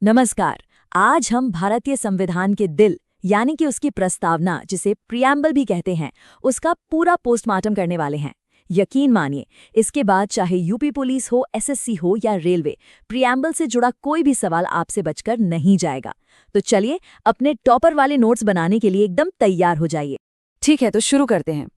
नमस्कार। आज हम भारतीय संविधान के दिल यानी कि उसकी प्रस्तावना, जिसे प्रियम्बल भी कहते हैं, उसका पूरा पोस्टमार्टम करने वाले हैं। यकीन मानिए, इसके बाद चाहे यूपी पुलिस हो, एसएससी हो या रेलवे, प्रियम्बल से जुड़ा कोई भी सवाल आपसे बचकर नहीं जाएगा। तो चलिए अपने टॉपर वाले नोट्स बनाने के लिए एकदम तैयार हो जाइए। ठीक है, तो शुरू करते हैं।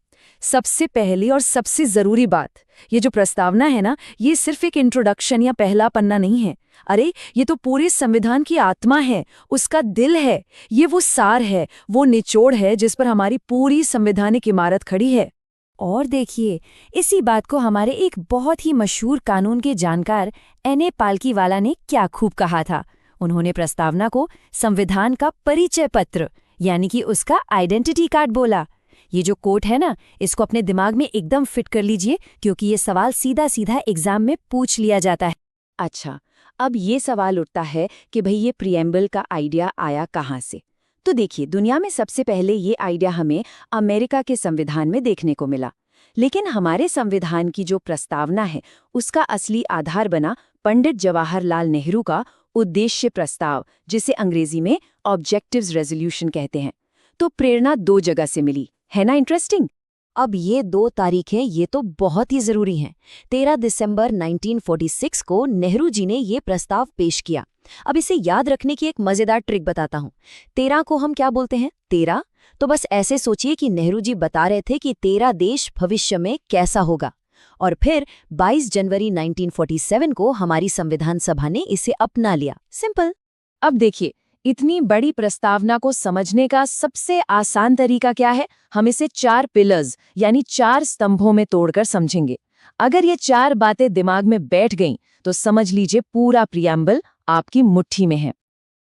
सबसे पहली और सबसे जरूरी बात, ये जो प्रस्तावना है ना, ये सिर्फ एक इंट्रोडक्शन या पहला पन्ना नहीं है। अरे, ये तो पूरे संविधान की आत्मा है, उसका दिल है। ये वो सार है, वो निचोड़ है जिस पर हमारी पूरी संवैधानिक इमारत खड़ी है। और देखिए, इसी बात को हमारे एक बहुत ही मशहूर कानून के जानकार N.A. पालकीवाला ने क्या खूब कहा था। उन्होंने प्रस्तावना को संविधान का परिचय पत्र यानी कि उसका आइडेंटिटी कार्ड बोला। ये जो कोट है ना, इसको अपने दिमाग में एकदम फिट कर लीजिए, क्योंकि ये सवाल सीधा सीधा एग्जाम में पूछ लिया जाता है। अच्छा, अब ये सवाल उठता है कि भाई ये प्रियम्बल का आइडिया आया कहाँ से। तो देखिए, दुनिया में सबसे पहले ये आइडिया हमें अमेरिका के संविधान में देखने को मिला, लेकिन हमारे संविधान की जो प्रस्तावना है उसका असली आधार बना पंडित जवाहरलाल नेहरू का उद्देश्य प्रस्ताव, जिसे अंग्रेजी में ऑब्जेक्टिव्स रेजोल्यूशन कहते हैं। तो प्रेरणा दो जगह से मिली, है ना इंटरेस्टिंग। अब ये दो तारीखें ये तो बहुत ही जरूरी हैं। 13 दिसंबर 1946 को नेहरू जी ने ये प्रस्ताव पेश किया। अब इसे याद रखने की एक मजेदार ट्रिक बताता हूँ। 13 को हम क्या बोलते हैं? 13। तो बस ऐसे सोचिए कि नेहरू जी बता रहे थे कि 13 देश भविष्य में कैसा होगा। और फिर 22 जनवरी 1947 को हमारी संविधान सभा ने इसे अपना लिया। सिंपल। अब देखिए, इतनी बड़ी प्रस्तावना को समझने का सबसे आसान तरीका क्या है? हम इसे 4 पिलर्स यानी 4 स्तंभों में तोड़कर समझेंगे। अगर ये 4 बातें दिमाग में बैठ गईं, तो समझ लीजिए पूरा प्रियम्बल आपकी मुट्ठी में है।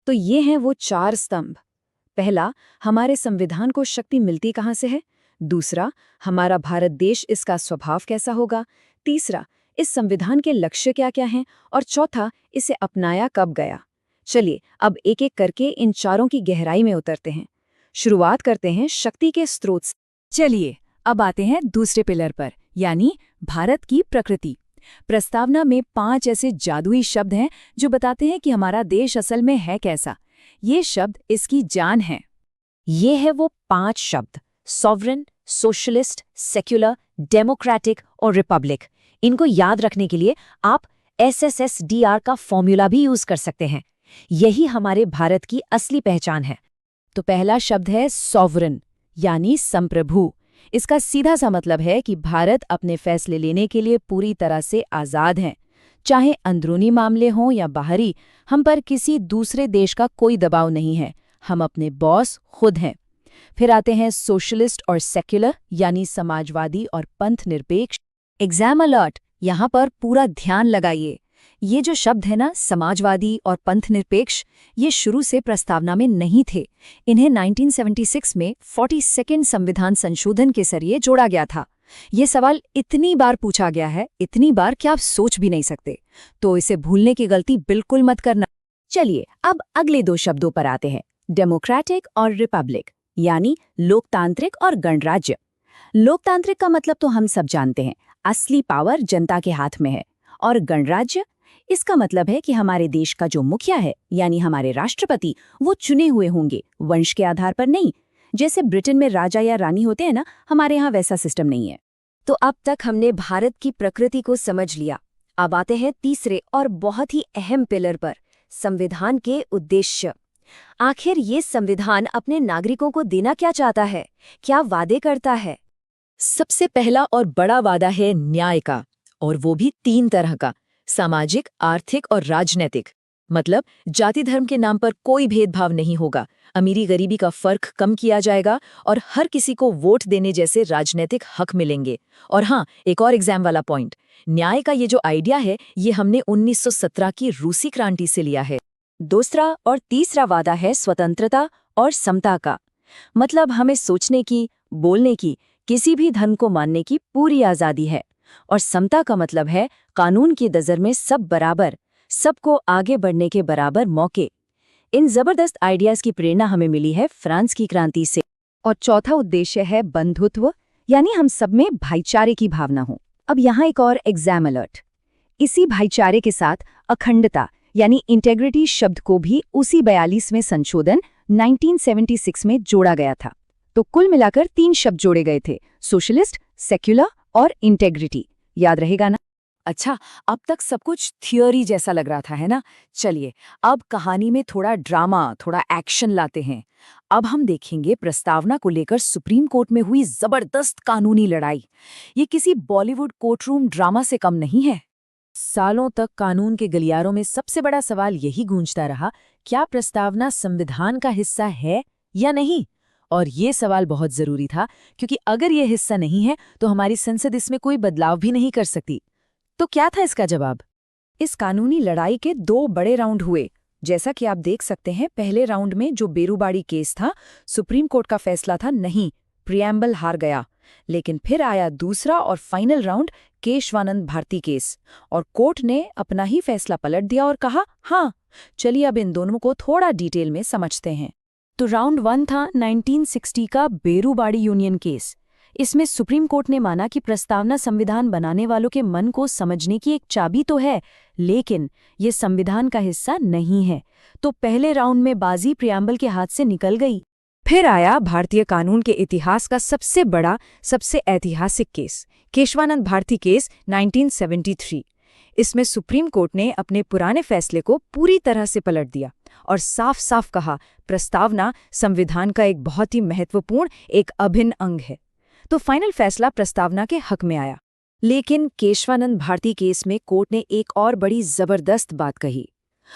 तो ये हैं वो 4 स्तंभ। पहला, हमारे संविधान को शक्ति मिलती कहाँ से है। दूसरा, हमारा भारत देश, इसका स्वभाव कैसा होगा। तीसरा, इस संविधान के लक्ष्य क्या क्या हैं। और चौथा, इसे अपनाया कब गया। चलिए अब एक एक करके इन चारों की गहराई में उतरते हैं। शुरुआत करते हैं शक्ति के स्रोत से। चलिए अब आते हैं दूसरे पिलर पर, यानी भारत की प्रकृति। प्रस्तावना में 5 ऐसे जादुई शब्द हैं जो बताते हैं कि हमारा देश असल में है कैसा। ये शब्द इसकी जान है। ये है वो 5 शब्द: सॉवरेन, सोशलिस्ट, सेक्युलर, डेमोक्रेटिक और रिपब्लिक। इनको याद रखने के लिए आप SSSDR का फॉर्मूला भी यूज कर सकते हैं। यही हमारे भारत की असली पहचान है। तो पहला शब्द है सॉवरेन, यानी संप्रभु। इसका सीधा सा मतलब है कि भारत अपने फैसले लेने के लिए पूरी तरह से आज़ाद है। चाहे अंदरूनी मामले हों या बाहरी, हम पर किसी दूसरे देश का कोई दबाव नहीं है। हम अपने बॉस खुद हैं। फिर आते हैं सोशलिस्ट और सेक्युलर, यानी समाजवादी और पंथ निरपेक्ष। एग्जाम अलर्ट, यहाँ पर पूरा ध्यान लगाइए। ये जो शब्द है ना, समाजवादी और पंथ निरपेक्ष, ये शुरू से प्रस्तावना में नहीं थे। इन्हें 1976 में 42वें संविधान संशोधन के जरिए जोड़ा गया था। ये सवाल इतनी बार पूछा गया है, इतनी बार कि आप सोच भी नहीं सकते। तो इसे भूलने की गलती बिल्कुल मत करना। चलिए अब अगले 2 शब्दों पर आते हैं, डेमोक्रेटिक और रिपब्लिक, यानी लोकतांत्रिक और गणराज्य। लोकतांत्रिक का मतलब तो हम सब जानते हैं, असली पावर जनता के हाथ में है। और गणराज्य, इसका मतलब है कि हमारे देश का जो मुखिया है, यानी हमारे राष्ट्रपति, वो चुने हुए होंगे, वंश के आधार पर नहीं। जैसे ब्रिटेन में राजा या रानी होते हैं ना, हमारे यहाँ वैसा सिस्टम नहीं है। तो अब तक हमने भारत की प्रकृति को समझ लिया। अब आते हैं तीसरे और बहुत ही अहम पिलर पर, संविधान के उद्देश्य। आखिर ये संविधान अपने नागरिकों को देना क्या चाहता है, क्या वादे करता है? सबसे पहला और बड़ा वादा है न्याय का, और वो भी 3 तरह का: सामाजिक, आर्थिक और राजनैतिक। मतलब जाति धर्म के नाम पर कोई भेदभाव नहीं होगा, अमीरी गरीबी का फर्क कम किया जाएगा और हर किसी को वोट देने जैसे राजनैतिक हक मिलेंगे। और हाँ, एक और एग्जाम वाला पॉइंट, न्याय का ये जो आइडिया है, ये हमने 1917 की रूसी क्रांति से लिया है। दूसरा और तीसरा वादा है स्वतंत्रता और समता का। मतलब हमें सोचने की, बोलने की, किसी भी धर्म को मानने की पूरी आज़ादी है। और समता का मतलब है कानून की नज़र में सब बराबर, सबको आगे बढ़ने के बराबर मौके। इन जबरदस्त आइडियाज की प्रेरणा हमें मिली है फ्रांस की क्रांति से। और चौथा उद्देश्य है बंधुत्व, यानी हम सब में भाईचारे की भावना हो। अब यहाँ एक और एग्जाम अलर्ट, इसी भाईचारे के साथ अखंडता, यानी इंटेग्रिटी शब्द को भी उसी 42वें संशोधन 1976 में जोड़ा गया था। तो कुल मिलाकर 3 शब्द जोड़े गए थे, सोशलिस्ट, सेक्युलर और इंटेग्रिटी। याद रहेगा ना? अच्छा, अब तक सब कुछ थियोरी जैसा लग रहा था, है ना? चलिए, अब कहानी में थोड़ा ड्रामा, थोड़ा एक्शन लाते हैं। अब हम देखेंगे प्रस्तावना को लेकर सुप्रीम कोर्ट में हुई जबरदस्त कानूनी लड़ाई। ये किसी बॉलीवुड कोर्टरूम ड्रामा से कम नहीं है। सालों तक कानून के गलियारों में सबसे बड़ा सवाल यही गूंजता रहा, क्या प्रस्तावना संविधान का हिस्सा है या नहीं? और ये सवाल बहुत जरूरी था, क्योंकि अगर ये हिस्सा नहीं है तो हमारी संसद इसमें कोई बदलाव भी नहीं कर सकती। तो क्या था इसका जवाब? इस कानूनी लड़ाई के 2 बड़े राउंड हुए। जैसा कि आप देख सकते हैं, पहले राउंड में जो बेरूबाड़ी केस था, सुप्रीम कोर्ट का फैसला था नहीं, प्रियम्बल हार गया। लेकिन फिर आया दूसरा और final round, Keshavananda Bharati case, और कोर्ट ने अपना ही फैसला पलट दिया और कहा, हाँ, चलिए अब इन दोनों को थोड़ा डिटेल में समझते हैं। तो राउंड 1 था 1960 का बेरूबाड़ी यूनियन केस। इसमें सुप्रीम कोर्ट ने माना कि प्रस्तावना संविधान बनाने वालों के मन को समझने की एक चाबी तो है, लेकिन ये संविधान का हिस्सा नहीं है। तो पहले राउंड में बाजी प्रियम्बल के हाथ से निकल गई। फिर आया भारतीय कानून के इतिहास का सबसे बड़ा, सबसे ऐतिहासिक केस, केशवानंद भारती केस 1973। इसमें सुप्रीम कोर्ट ने अपने पुराने फैसले को पूरी तरह से पलट दिया और साफ साफ कहा, प्रस्तावना संविधान का एक बहुत ही महत्वपूर्ण, एक अभिन्न अंग है। तो फाइनल फैसला प्रस्तावना के हक में आया। लेकिन केशवानंद भारती केस में कोर्ट ने एक और बड़ी जबरदस्त बात कही।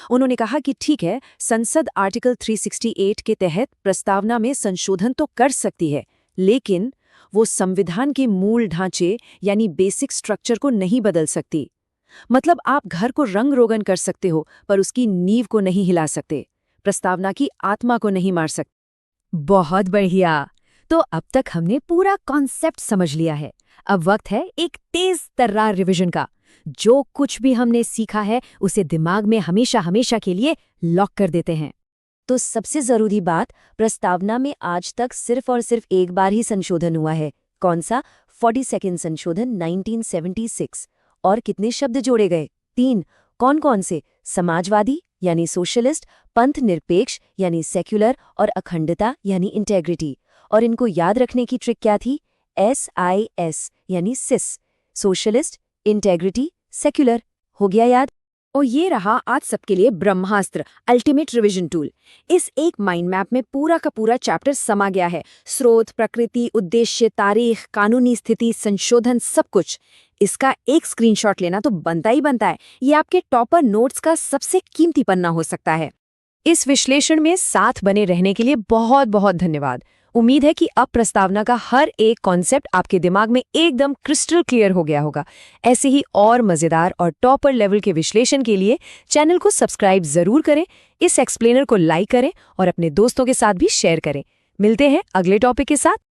उन्होंने कहा कि ठीक है, संसद आर्टिकल 368 के तहत प्रस्तावना में संशोधन तो कर सकती है, लेकिन वो संविधान के मूल ढांचे यानी बेसिक स्ट्रक्चर को नहीं बदल सकती। मतलब आप घर को रंग रोगन कर सकते हो, पर उसकी नींव को नहीं हिला सकते, प्रस्तावना की आत्मा को नहीं मार सकते। बहुत बढ़िया। तो अब तक हमने पूरा कॉन्सेप्ट समझ लिया है। अब वक्त है एक तेज तर्रार रिवीजन का। जो कुछ भी हमने सीखा है उसे दिमाग में हमेशा हमेशा के लिए लॉक कर देते हैं। तो सबसे जरूरी बात, प्रस्तावना में आज तक सिर्फ और सिर्फ एक बार ही संशोधन हुआ है। कौन सा? 42वां संशोधन 1976। और कितने शब्द जोड़े गए? 3। कौन कौन से? समाजवादी यानी सोशलिस्ट, पंथ निरपेक्ष यानी सेक्युलर, और अखंडता यानी इंटेग्रिटी। और इनको याद रखने की ट्रिक क्या थी? SIS यानी सिस, सोशलिस्ट, इंटेग्रिटी, सेक्युलर। हो गया याद? और ये रहा आज सबके लिए ब्रह्मास्त्र, अल्टीमेट रिवीजन टूल। इस एक माइंड मैप में पूरा का पूरा चैप्टर समा गया है। स्रोत, प्रकृति, उद्देश्य, तारीख, कानूनी स्थिति, संशोधन, सब कुछ। इसका एक स्क्रीनशॉट लेना तो बनता ही बनता है। ये आपके टॉपर नोट्स का सबसे कीमती पन्ना हो सकता है। इस विश्लेषण में साथ बने रहने के लिए बहुत बहुत धन्यवाद। उम्मीद है कि अब प्रस्तावना का हर एक कॉन्सेप्ट आपके दिमाग में एकदम क्रिस्टल क्लियर हो गया होगा। ऐसे ही और मजेदार और टॉपर लेवल के विश्लेषण के लिए चैनल को सब्सक्राइब जरूर करें, इस एक्सप्लेनर को लाइक करें और अपने दोस्तों के साथ भी शेयर करें। मिलते हैं अगले टॉपिक के साथ।